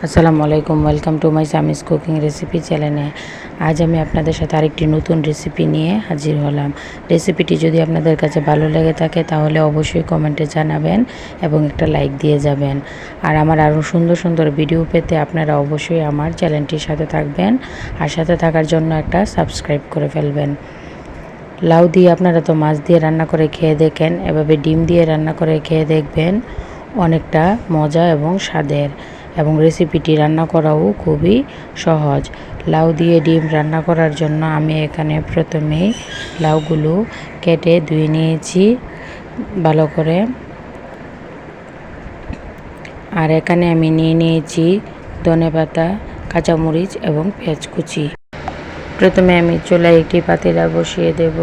আসসালামু আলাইকুম, welcome to my সামিস cooking recipe চ্যানেলে। আজ আমি আপনাদের সাথে আরেকটি নতুন রেসিপি নিয়ে হাজির হলাম। রেসিপিটি যদি আপনাদের কাছে ভালো লেগে থাকে তাহলে অবশ্যই কমেন্টে জানাবেন এবং একটা লাইক দিয়ে যাবেন। আর আমার আরও সুন্দর সুন্দর ভিডিও পেতে আপনারা অবশ্যই আমার চ্যানেলটির সাথে থাকবেন আর সাথে থাকার জন্য একটা সাবস্ক্রাইব করে ফেলবেন। লাউ দিয়ে আপনারা তো মাছ দিয়ে রান্না করে খেয়ে দেখেন, এভাবে ডিম দিয়ে রান্না করে খেয়ে দেখবেন, অনেকটা মজা এবং স্বাদের, এবং রেসিপিটি রান্না করাও খুবই সহজ। লাউ দিয়ে ডিম রান্না করার জন্য আমি এখানে প্রথমেই লাউগুলো কেটে ধুয়ে নিয়েছি ভালো করে। আর এখানে আমি নিয়ে নিয়েছি ধনেপাতা, কাঁচামরিচ এবং পেঁয়াজ কুচি। প্রথমে আমি চুলায় একটি পাতিলা বসিয়ে দেব।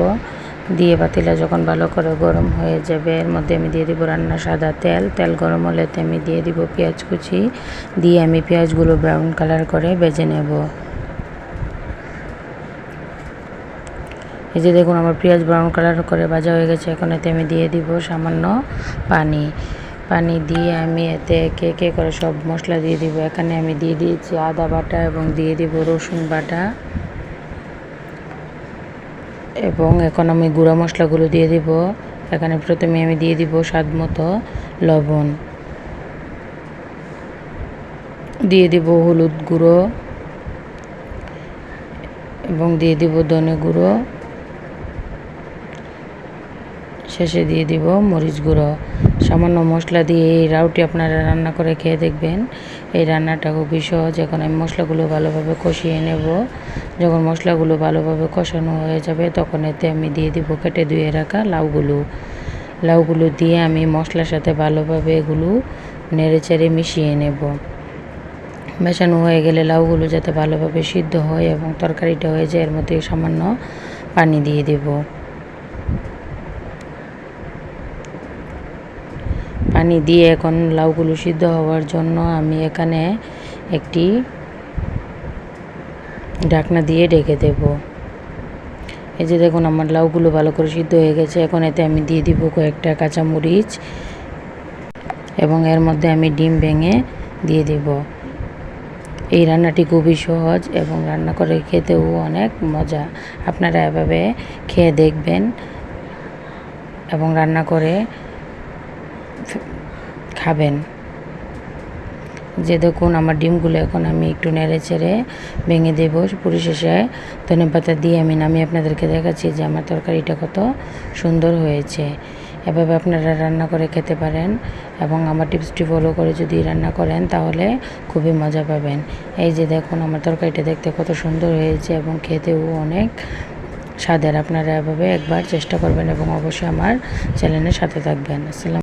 দিয়ে পাতিলা যখন ভালো করে গরম হয়ে যাবে এর মধ্যে আমি দিয়ে দিব রান্না সাদা তেল। তেল গরম হলেতে আমি দিয়ে দিব পেঁয়াজ কুচি। দিয়ে আমি পেঁয়াজগুলো ব্রাউন কালার করে ভেজে নেব। এই যে দেখুন আমার পেঁয়াজ ব্রাউন কালার করে ভাজা হয়ে গেছে। এখন এতে আমি দিয়ে দিব সামান্য পানি দিয়ে আমি এতে একে একে করে সব মশলা দিয়ে দিব। এখানে আমি দিয়ে দিয়েছি আদা বাটা এবং দিয়ে দিব রসুন বাটা, এবং এখন আমি গুঁড়া মশলাগুলো দিয়ে দিব। এখানে প্রথমে আমি দিয়ে দিব স্বাদ মতো লবণ, দিয়ে দিব হলুদ গুঁড়ো এবং দিয়ে দিব ধনে গুঁড়ো, শেষে দিয়ে দিব মরিচ গুঁড়ো। সামান্য মশলা দিয়ে এই লাউটি আপনারা রান্না করে খেয়ে দেখবেন। এই রান্নাটা খুবই সহজ। এখন আমি মশলাগুলো ভালোভাবে কষিয়ে নেব। যখন মশলাগুলো ভালোভাবে কষানো হয়ে যাবে তখন এতে আমি দিয়ে দিব কেটে ধুয়ে রাখা লাউগুলো দিয়ে আমি মশলার সাথে ভালোভাবে এগুলো নেড়েচেড়ে মিশিয়ে নেব। মেশানো হয়ে গেলে লাউগুলো যাতে ভালোভাবে সিদ্ধ হয় এবং তরকারিটা হয়ে যায় এর মধ্যে সামান্য পানি দিয়ে দেব। পানি দিয়ে এখন লাউগুলো সিদ্ধ হওয়ার জন্য আমি এখানে একটি ঢাকনা দিয়ে ঢেকে দেব। এই যে দেখুন আমার লাউগুলো ভালো করে সিদ্ধ হয়ে গেছে। এখন এতে আমি দিয়ে দিব কয়েকটা কাঁচামরিচ এবং এর মধ্যে আমি ডিম ভেঙে দিয়ে দেব। এই রান্নাটি খুবই সহজ এবং রান্না করে খেতেও অনেক মজা। আপনারা এভাবে খেয়ে দেখবেন এবং রান্না করে খাবেন। যে দেখুন আমার ডিমগুলো এখন আমি একটু নেড়ে চেড়ে ভেঙে দেব। পরিশেষে ধনেপাতা দিয়ে আমি নামিয়ে আপনাদেরকে দেখাচ্ছি যে আমার তরকারিটা কত সুন্দর হয়েছে। এভাবে আপনারা রান্না করে খেতে পারেন এবং আমার টিপসটি ফলো করে যদি রান্না করেন তাহলে খুবই মজা পাবেন। এই যে দেখুন আমার তরকারিটা দেখতে কত সুন্দর হয়েছে এবং খেতেও অনেক স্বাদের। আপনারা এভাবে একবার চেষ্টা করবেন এবং অবশ্যই আমার চ্যানেলের সাথে থাকবেন। আসসালাম।